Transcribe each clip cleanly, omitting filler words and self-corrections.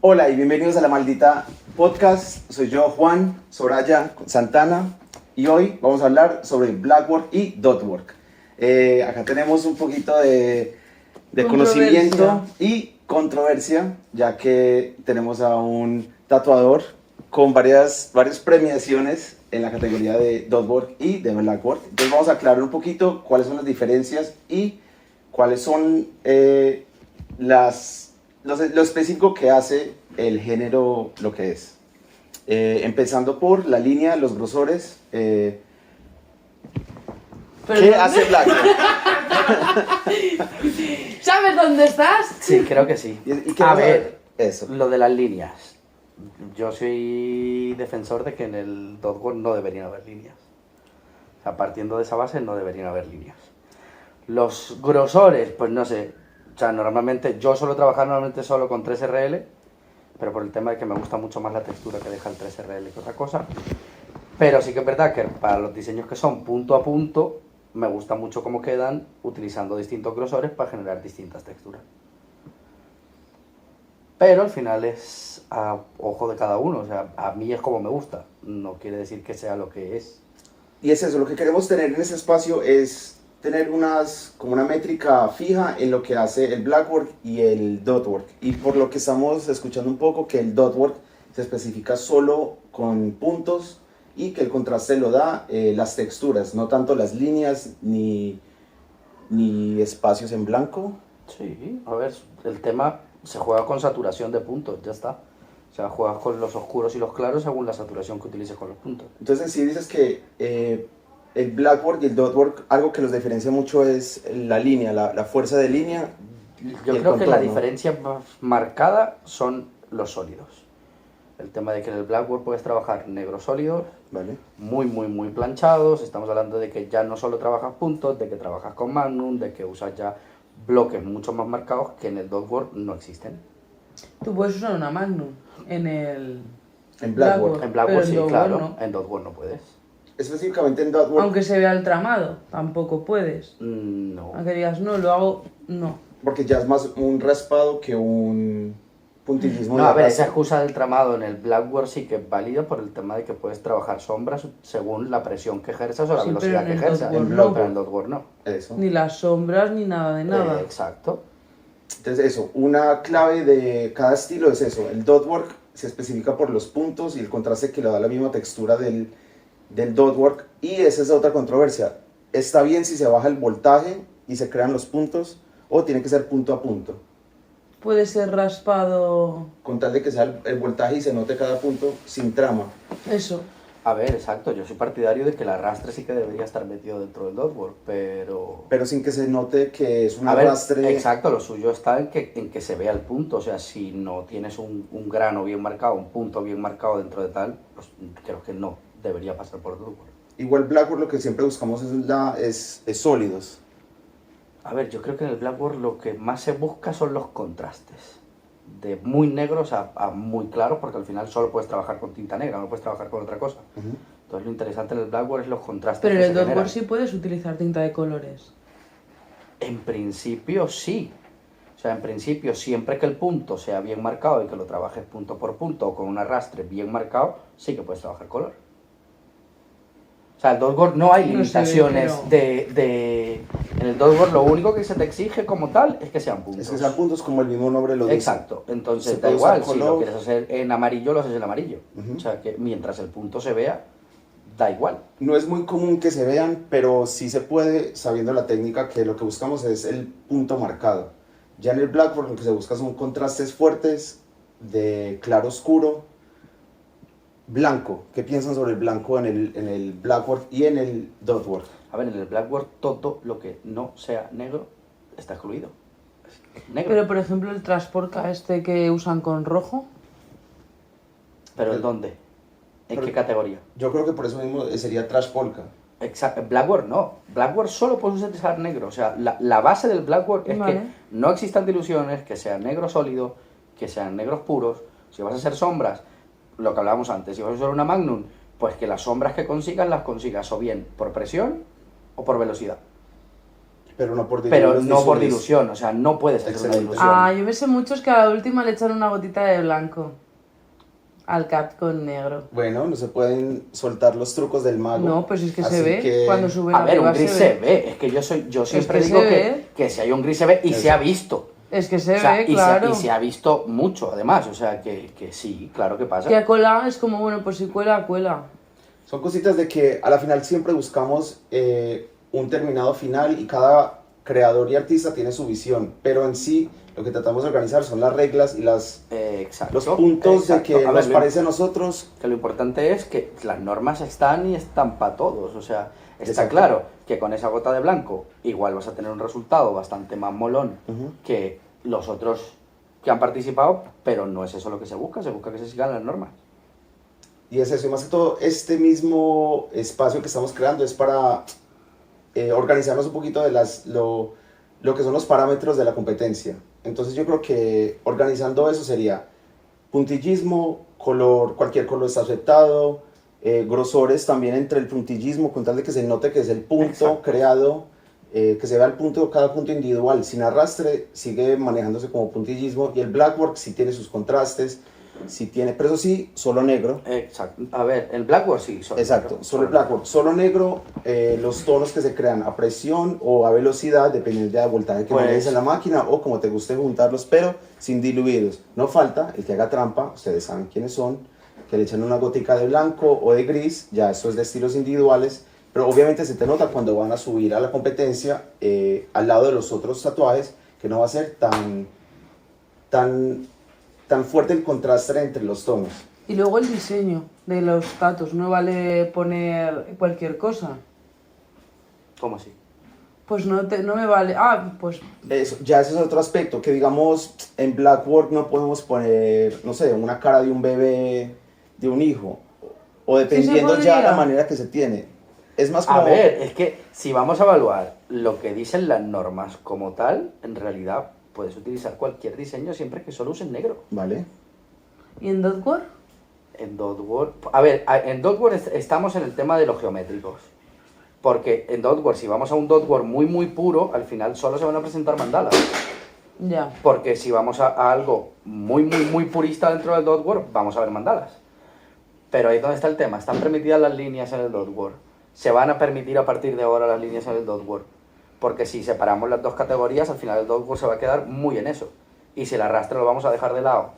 Hola y bienvenidos a La Maldita Podcast. Soy yo, Juan Soraya Santana, y hoy vamos a hablar sobre Blackwork y Dotwork. Acá tenemos un poquito de conocimiento y controversia, ya que tenemos a un tatuador con varias premiaciones en la categoría de Dotwork y de Blackwork. Entonces vamos a aclarar un poquito cuáles son las diferencias y cuáles son lo específico que hace el género lo que es. Empezando por la línea, los grosores. ¿Qué hace Blackwork? ¿Sabes dónde estás? Sí, creo que sí. ¿Y qué A vas ver, eso? lo de las líneas. Yo soy defensor de que en el Dotwork no deberían haber líneas. O sea, partiendo de esa base no deberían haber líneas. Los grosores, pues no sé. O sea, normalmente, yo suelo trabajar solo con 3RL, pero por el tema de que me gusta mucho más la textura que deja el 3RL que otra cosa. Pero sí que es verdad que para los diseños que son punto a punto, me gusta mucho cómo quedan utilizando distintos grosores para generar distintas texturas. Pero al final es a ojo de cada uno, o sea, a mí es como me gusta, no quiere decir que sea lo que es. Y es eso, lo que queremos tener en ese espacio es tener como una métrica fija en lo que hace el Blackwork y el Dotwork. Y por lo que estamos escuchando un poco, que el Dotwork se especifica solo con puntos y que el contraste lo da las texturas, no tanto las líneas ni espacios en blanco. Sí, a ver, el tema se juega con saturación de puntos, ya está. O sea, juegas con los oscuros y los claros según la saturación que utilices con los puntos. Entonces, si dices que el Blackwork y el Dotwork, algo que los diferencia mucho es la línea, la fuerza de línea. Yo creo que la diferencia más marcada son los sólidos. El tema de que en el Blackwork puedes trabajar negros sólidos, Vale. muy planchados. Estamos hablando de que ya no solo trabajas puntos, de que trabajas con Magnum, de que usas ya bloques mucho más marcados que en el Dotwork no existen. Tú puedes usar una Magnum En Blackwork. En Blackwork sí, claro. No. En Dotwork no puedes. Específicamente en Dotwork. Aunque se vea el tramado, tampoco puedes. No. Aunque digas, no, lo hago, no. Porque ya es más un raspado que un puntillismo. No, a ver, esa arrastre. excusa del tramado en el Blackwork sí que es válida por el tema de que puedes trabajar sombras según la presión que ejerzas o la Sí, velocidad pero que en el ejerzas. Dotwork no. Pero en el Dotwork no. Eso. Ni las sombras ni nada de nada. Exacto. Entonces eso, una clave de cada estilo es eso. El Dotwork se especifica por los puntos y el contraste que le da la misma textura del Dotwork. Y esa es otra controversia. ¿Está bien si se baja el voltaje y se crean los puntos o tiene que ser punto a punto? Puede ser raspado. Con tal de que sea el voltaje y se note cada punto sin trama. Eso. A ver, exacto. Yo soy partidario de que el arrastre sí que debería estar metido dentro del Dotwork, pero... Pero sin que se note que es un A ver, arrastre. exacto, lo suyo está en que se vea el punto. O sea, si no tienes un grano bien marcado, un punto bien marcado dentro de tal, pues creo que no debería pasar por el Dotwork. Igual Blackwork lo que siempre buscamos es sólidos. A ver, yo creo que en el Blackwork lo que más se busca son los contrastes. De muy negros a muy claros, porque al final solo puedes trabajar con tinta negra, no puedes trabajar con otra cosa. Entonces lo interesante en el Blackwork es los contrastes. Pero en que el se Dotwork generan. sí puedes utilizar tinta de colores. En principio sí. O sea, en principio, siempre que el punto sea bien marcado y que lo trabajes punto por punto o con un arrastre bien marcado, sí que puedes trabajar color. O sea, el Dotwork no hay limitaciones En el Dotwork lo único que se te exige como tal es que sean puntos. Es que sean puntos como el mismo nombre lo dice. Exacto. Entonces Se da puede igual, usar si lo color. quieres hacer en amarillo, lo haces en amarillo. Ujú. O sea, que mientras el punto se vea, da igual. No es muy común que se vean, pero sí se puede, sabiendo la técnica, que lo que buscamos es el punto marcado. Ya en el Blackwork lo que se busca son contrastes fuertes de claro oscuro, blanco. ¿Qué piensan sobre el blanco en el Blackwork y en el Dotwork? A ver, en el Blackwork todo lo que no sea negro está excluido. Es negro. Pero por ejemplo el Transporca este que usan con rojo. ¿Pero en dónde? ¿En Pero- qué categoría? Yo creo que por eso mismo sería Trash Polka. Exacto, Blackwork no. Blackwork solo puedes utilizar negro. O sea, la base del Blackwork es Vale. que no existan diluciones, que sean negro sólido, que sean negros puros. Si vas a hacer sombras, lo que hablábamos antes, si vas a usar una Magnum, pues que las sombras que consigas las consigas o bien por presión o por velocidad. Pero no por pero los no por diluciones. dilución, o sea, no puedes hacer una Excelente. dilución. Ah, yo me sé muchos que a la última le echan una gotita de blanco al cat con negro. Bueno, no se pueden soltar los trucos del mago. No, pues es que se Así ve que- cuando suben A ver, un arriba gris se ve. Es que yo siempre que digo se que, ve. que si hay un gris se ve y Eso. se ha visto. Es que se O sea, ve, y claro. y se ha visto mucho, además. O sea, que sí, claro que pasa. Que a cola es como, bueno, pues si cuela, cuela. Son cositas de que a la final siempre buscamos un terminado final y cada creador y artista tiene su visión, pero en sí lo que tratamos de organizar son las reglas y Exacto. los puntos exacto. de que A ver, nos parece a nosotros. que lo importante es que las normas están y están para todos. O sea, está Exacto. claro que con esa gota de blanco igual vas a tener un resultado bastante más molón Ujú. que los otros que han participado, pero no es eso lo que se busca que se sigan las normas. Y es eso, y más que todo, este mismo espacio que estamos creando es para organizarnos un poquito de lo que son los parámetros de la competencia. Entonces yo creo que organizando eso sería puntillismo, color, cualquier color está aceptado, grosores también entre el puntillismo, con tal de que se note que es el punto Exacto. creado, que se vea el punto, cada punto individual, sin arrastre, sigue manejándose como puntillismo, y el blackwork sí tiene sus contrastes, sí tiene, pero eso sí, solo negro. Exacto. A ver, el Blackboard sí. Exacto, solo el blackboard, solo negro, los tonos que se crean a presión o a velocidad, dependiendo del voltaje que Pues- manejes en la máquina o como te guste juntarlos, pero sin diluidos. No falta el que haga trampa, ustedes saben quiénes son, que le echan una gotica de blanco o de gris, ya eso es de estilos individuales, pero obviamente se te nota cuando van a subir a la competencia al lado de los otros tatuajes, que no va a ser tan fuerte el contraste entre los tonos. Y luego el diseño de los tatus, no vale poner cualquier cosa. ¿Cómo así? Pues no me vale. Ah, pues Eso, ya ese es otro aspecto, que digamos en Blackwork no podemos poner, no sé, una cara de un bebé, de un hijo, o dependiendo ya podría. la manera que se tiene. Es más como... A ver, es que si vamos a evaluar lo que dicen las normas como tal, en realidad puedes utilizar cualquier diseño siempre que solo uses negro. Vale. ¿y en Dotwork? En Dotwork, a ver, en Dotwork estamos en el tema de los geométricos. Porque en Dotwork, si vamos a un Dotwork muy muy puro, al final solo se van a presentar mandalas. Ya. Porque si vamos a algo muy muy muy purista dentro del Dotwork, vamos a ver mandalas. Pero ahí es donde está el tema, están permitidas las líneas en el Dotwork. Se van a permitir a partir de ahora las líneas en el Dotwork. Porque si separamos las dos categorías, al final el Dotwork se va a quedar muy en eso. Y si el arrastre lo vamos a dejar de lado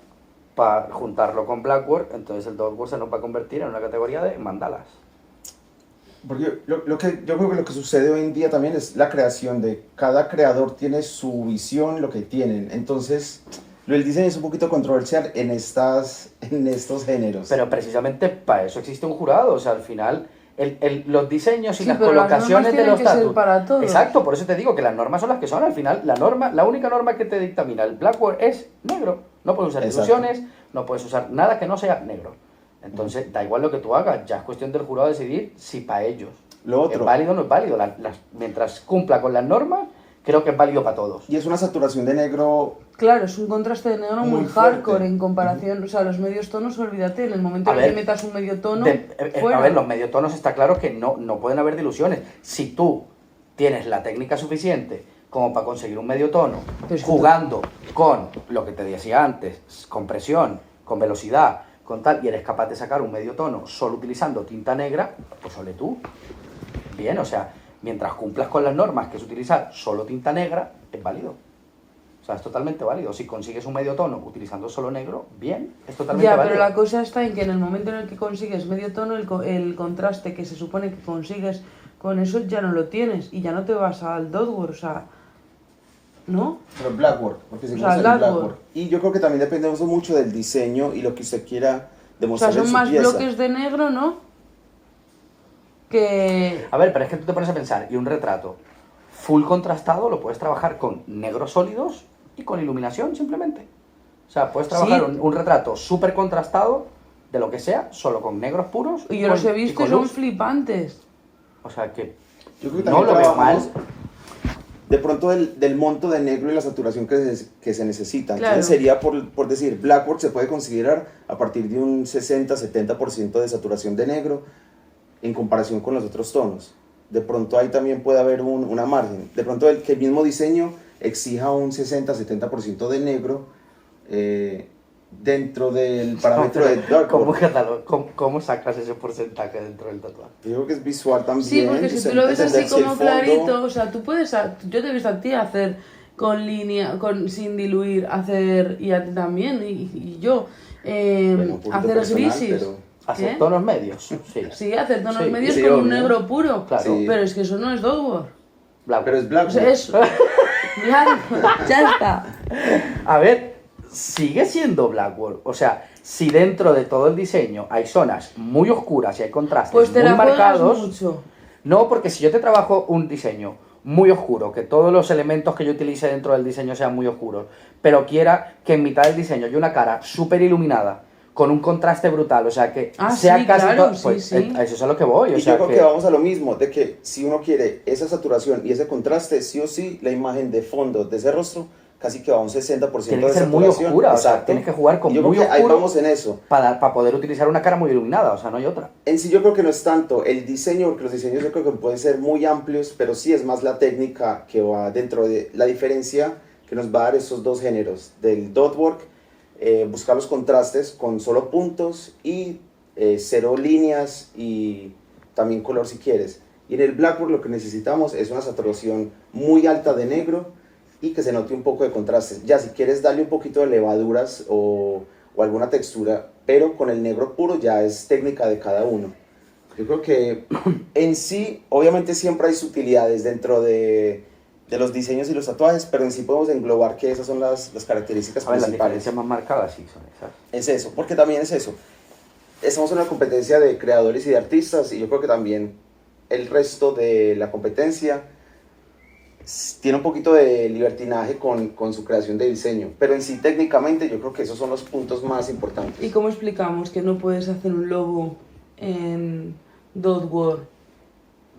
para juntarlo con Blackwork, entonces el Dotwork se nos va a convertir en una categoría de mandalas. Porque yo creo que lo que sucede hoy en día también es la creación de cada creador tiene su visión, lo que tienen. Entonces, el diseño es un poquito controversial en estos géneros. Pero precisamente para eso existe un jurado, o sea, al final los diseños y Sí, las pero las colocaciones normas de los tienen que ser tatus. para todos. Exacto, por eso te digo que las normas son las que son, al final la única norma que te dictamina el Blackboard es negro. No puedes usar Exacto. ilusiones, no puedes usar nada que no sea negro. Entonces, da igual lo que tú hagas, ya es cuestión del jurado decidir si para ellos Lo es otro, válido o no es válido. Mientras cumpla con las normas, creo que es válido para todos. y es una saturación de negro. Claro, es un contraste de negro muy, Muy fuerte. hardcore en comparación. O sea, los medios tonos, olvídate. En el momento A en el que ver, metas un medio tono, A fuera. ver, los mediotonos está claro que no pueden haber diluciones. Si tú tienes la técnica suficiente como para conseguir un medio tono, Pero es que jugando con lo que te decía antes, con presión, con velocidad, con tal, y eres capaz de sacar un medio tono solo utilizando tinta negra, pues ole tú. Bien, o sea, mientras cumplas con las normas, que es utilizar solo tinta negra, es válido. O sea, es totalmente válido. Si consigues un medio tono utilizando solo negro, bien, es totalmente Ya, válido. pero la cosa está en que en el momento en el que consigues medio tono, el contraste que se supone que consigues con eso ya no lo tienes y ya no te vas al Dotwork, o sea, ¿no? Pero Blackwork, porque seguimos sea, en Blackwork. Blackwork. Y yo creo que también depende mucho del diseño y lo que usted quiera O sea, demostrar en son su más pieza. bloques de negro, ¿no? Que... A ver, pero es que tú te pones a pensar, y un retrato full contrastado lo puedes trabajar con negros sólidos y con iluminación simplemente. O sea, puedes trabajar Sí. un retrato súper contrastado de lo que sea, solo con negros puros. Y yo los he y visto con y son luz. flipantes. O sea que Yo creo que no también lo veo mal. trabajamos de pronto del monto de negro y la saturación que se necesita. Claro. Entonces sería, por decir, Blackwork se puede considerar a partir de un 60-70% de saturación de negro en comparación con los otros tonos. de pronto ahí también puede haber una margen. De pronto que el mismo diseño exija un 60-70% de negro dentro del parámetro de dartboard. ¿Cómo sacas ese porcentaje dentro del tatuaje? Yo creo que es visual también. Sí, porque si tú lo ves así entenderse el como fondo. clarito, o sea, tú puedes, yo te he visto a ti hacer con línea, sin diluir, hacer, y a ti también, y yo, Bueno, un poquito hacer personal, grises. pero- ¿Hacer ¿Qué? tonos medios? Sí. Sí, hacer tonos Sí, medios sí, con un obvio. negro puro. Claro. Sí. Pero es que eso no es dogwood. Blackboard. Pero es O black. sea, eso. Blanco, ya está. A ver, sigue siendo Blackboard. O sea, si dentro de todo el diseño hay zonas muy oscuras y hay contrastes Pues te muy la juegas marcados. mucho. No, porque si yo te trabajo un diseño muy oscuro, que todos los elementos que yo utilice dentro del diseño sean muy oscuros, pero quiera que en mitad del diseño haya una cara súper iluminada, con un contraste brutal, o sea, que sea sí, casi claro, todo, pues sí, sí. a eso es a lo que voy, o Y sea, yo creo que vamos a lo mismo, de que si uno quiere esa saturación y ese contraste, sí o sí, la imagen de fondo de ese rostro casi que va a un 60% tiene que de ser muy saturación. oscura, o sea, Exacto. tienes que jugar con Y yo muy creo que ahí oscuro vamos en eso. para poder utilizar una cara muy iluminada, o sea, no hay otra. En sí yo creo que no es tanto el diseño, porque los diseños yo creo que pueden ser muy amplios, pero sí es más la técnica que va dentro de la diferencia que nos va a dar esos dos géneros, del dot work, buscar los contrastes con solo puntos y cero líneas y también color si quieres. Y en el blackboard lo que necesitamos es una saturación muy alta de negro y que se note un poco de contrastes. Ya si quieres darle un poquito de levaduras o alguna textura, pero con el negro puro ya es técnica de cada uno. Yo creo que en sí, obviamente siempre hay sutilidades dentro de los diseños y los tatuajes, pero en sí podemos englobar que esas son las características A ver, las principales. diferencias más marcadas sí son esas. Es eso, porque también es eso. Estamos en una competencia de creadores y de artistas y yo creo que también el resto de la competencia tiene un poquito de libertinaje con su creación de diseño, pero en sí técnicamente yo creo que esos son los puntos más importantes. ¿Y cómo explicamos que no puedes hacer un logo en dot word,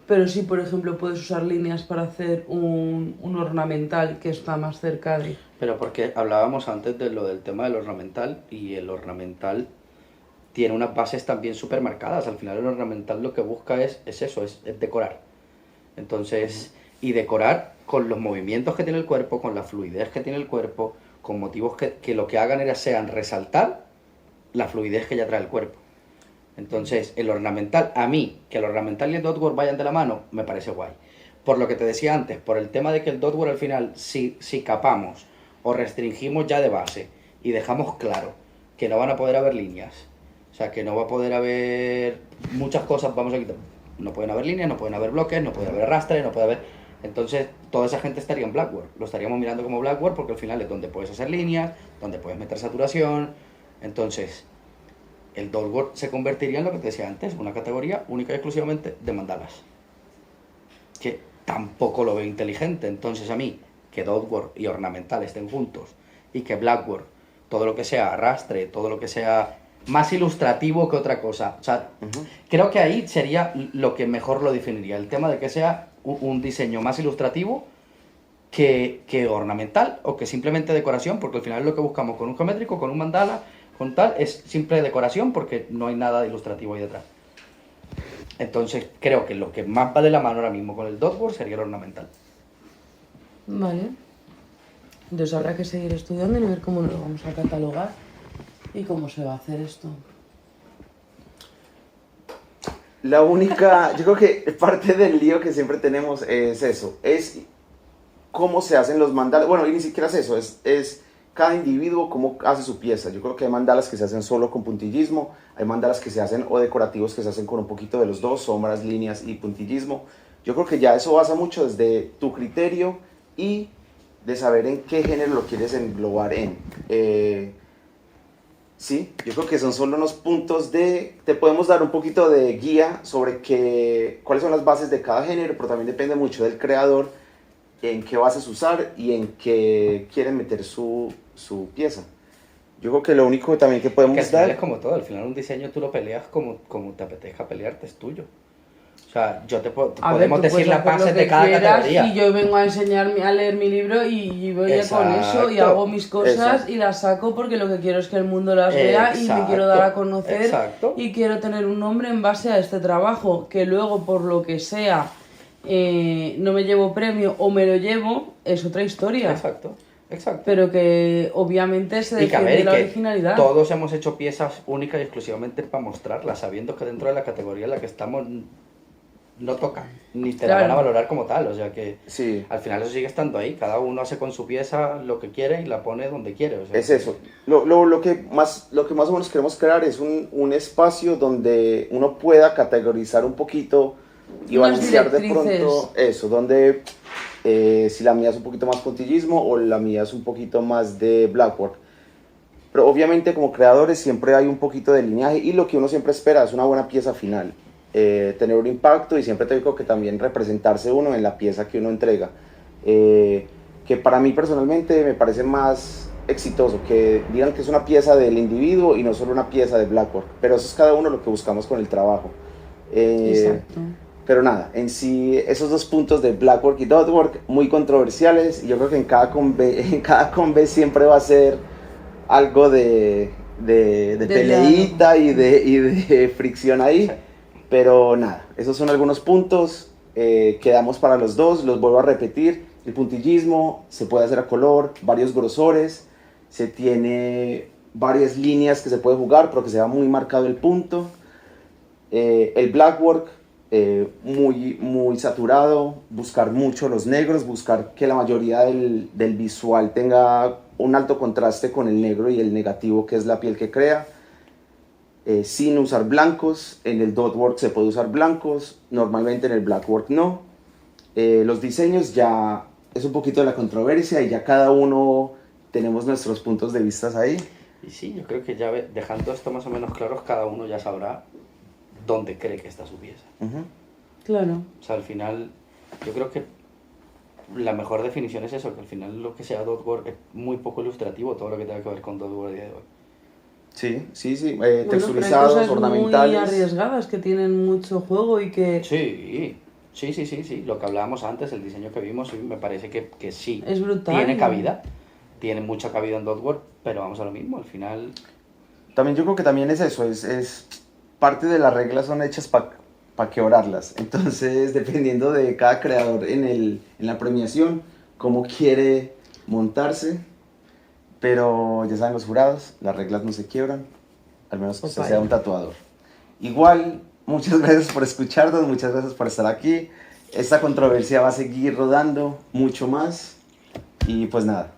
pero sí, por ejemplo, puedes usar líneas para hacer un ornamental que está más cerca de... Pero porque hablábamos antes de lo del tema del ornamental, y el ornamental tiene unas bases también súper marcadas. Al final el ornamental lo que busca es eso, es decorar. Entonces, y decorar con los movimientos que tiene el cuerpo, con la fluidez que tiene el cuerpo, con motivos que lo que hagan sean resaltar la fluidez que ya trae el cuerpo. Entonces, el ornamental, a mí, que el ornamental y el dotwork vayan de la mano, me parece guay. Por lo que te decía antes, por el tema de que el dotwork al final, si capamos o restringimos ya de base y dejamos claro que no van a poder haber líneas, o sea, que no va a poder haber muchas cosas, vamos a quitar, no pueden haber líneas, no pueden haber bloques, no puede haber arrastre, no puede haber... Entonces, toda esa gente estaría en Blackboard, lo estaríamos mirando como Blackboard porque al final es donde puedes hacer líneas, donde puedes meter saturación. Entonces, el dotwork se convertiría en lo que te decía antes, una categoría única y exclusivamente de mandalas, que tampoco lo veo inteligente. Entonces, a mí, que dotwork y ornamental estén juntos y que Blackboard, todo lo que sea arrastre, todo lo que sea más ilustrativo que otra cosa, o sea, creo que ahí sería lo que mejor lo definiría, el tema de que sea un diseño más ilustrativo que ornamental o que simplemente decoración, porque al final es lo que buscamos con un geométrico, con un mandala, con tal, es simple decoración porque no hay nada ilustrativo ahí detrás. Entonces creo que lo que más va de la mano ahora mismo con el dotwork sería el ornamental. Vale. Entonces habrá que seguir estudiando y ver cómo lo vamos a catalogar y cómo se va a hacer esto. La única, yo creo que parte del lío que siempre tenemos es eso, es cómo se hacen los mandalas. Bueno, y ni siquiera es eso, es cada individuo cómo hace su pieza. Yo creo que hay mandalas que se hacen solo con puntillismo, hay mandalas que se hacen o decorativos que se hacen con un poquito de los dos, sombras, líneas y puntillismo. Yo creo que ya eso basa mucho desde tu criterio y de saber en qué género lo quieres englobar en. Sí, yo creo que son solo unos puntos de... Te podemos dar un poquito de guía sobre cuáles son las bases de cada género, pero también depende mucho del creador en qué bases usar y en qué quieren meter su pieza. Yo creo que lo único también que podemos Que al final dar... es como todo, al final un diseño tú lo peleas como te apetezca pelearte, es tuyo. O sea, yo podemos decir las bases de cada categoría. Y yo vengo a enseñarme a leer mi libro y voy con eso y hago mis cosas y las saco porque lo que quiero es que el mundo las vea y me quiero dar a conocer y quiero tener un nombre en base a este trabajo, que luego por lo que sea no me llevo premio o me lo llevo, es otra historia. Exacto. Pero que obviamente se Y que, a defiende ver, la que originalidad. todos hemos hecho piezas únicas y exclusivamente para mostrarlas, sabiendo que dentro de la categoría en la que estamos no toca, ni te la van a valorar como tal, o sea que Sí. al final eso sigue estando ahí, cada uno hace con su pieza lo que quiere y la pone donde quiere. O sea, Es eso. Lo que más o menos queremos crear es un espacio donde uno pueda categorizar un poquito y Unas balancear de directrices. pronto eso, donde si la mía es un poquito más puntillismo o la mía es un poquito más de blackwork. Pero obviamente como creadores siempre hay un poquito de lineaje y lo que uno siempre espera es una buena pieza final. Tener un impacto y siempre te digo que también representarse uno en la pieza que uno entrega. Que para mí personalmente me parece más exitoso, que digan que es una pieza del individuo y no solo una pieza de blackwork. Pero eso es cada uno lo que buscamos con el trabajo. Exacto. Pero nada, en sí, esos dos puntos de Blackwork y Dotwork, muy controversiales, y yo creo que en cada conve siempre va a ser algo de peleita y de fricción ahí, pero nada, esos son algunos puntos que damos para los dos, los vuelvo a repetir, el puntillismo se puede hacer a color, varios grosores, se tiene varias líneas que se puede jugar, pero que se va muy marcado el punto, el Blackwork, muy saturado, buscar mucho los negros, buscar que la mayoría del visual tenga un alto contraste con el negro y el negativo que es la piel que crea, sin usar blancos. En el dotwork se puede usar blancos, normalmente en el blackwork no. Los diseños ya es un poquito de la controversia y ya cada uno tenemos nuestros puntos de vista ahí. y sí, yo creo que ya dejando esto más o menos claro, cada uno ya sabrá dónde cree que está su pieza. Claro. O sea, al final, yo creo que la mejor definición es eso, que al final lo que sea dotwork es muy poco ilustrativo, todo lo que tenga que ver con dotwork a día de hoy. Sí, sí, sí, Bueno, pero hay texturizados, cosas ornamentales. muy arriesgadas que tienen mucho juego y que Sí, lo que hablábamos antes, el diseño que vimos, sí, me parece que sí. es brutal. Tiene cabida, tiene mucha cabida en dotwork, pero vamos a lo mismo, al final... También yo creo que también es eso, es parte de las reglas son hechas para quebrarlas. Entonces, dependiendo de cada creador en la premiación, cómo quiere montarse. Pero ya saben los jurados, las reglas no se quiebran, al menos que usted Opa. sea un tatuador. Igual, muchas gracias por escucharnos, muchas gracias por estar aquí. Esta controversia va a seguir rodando mucho más. Y pues nada,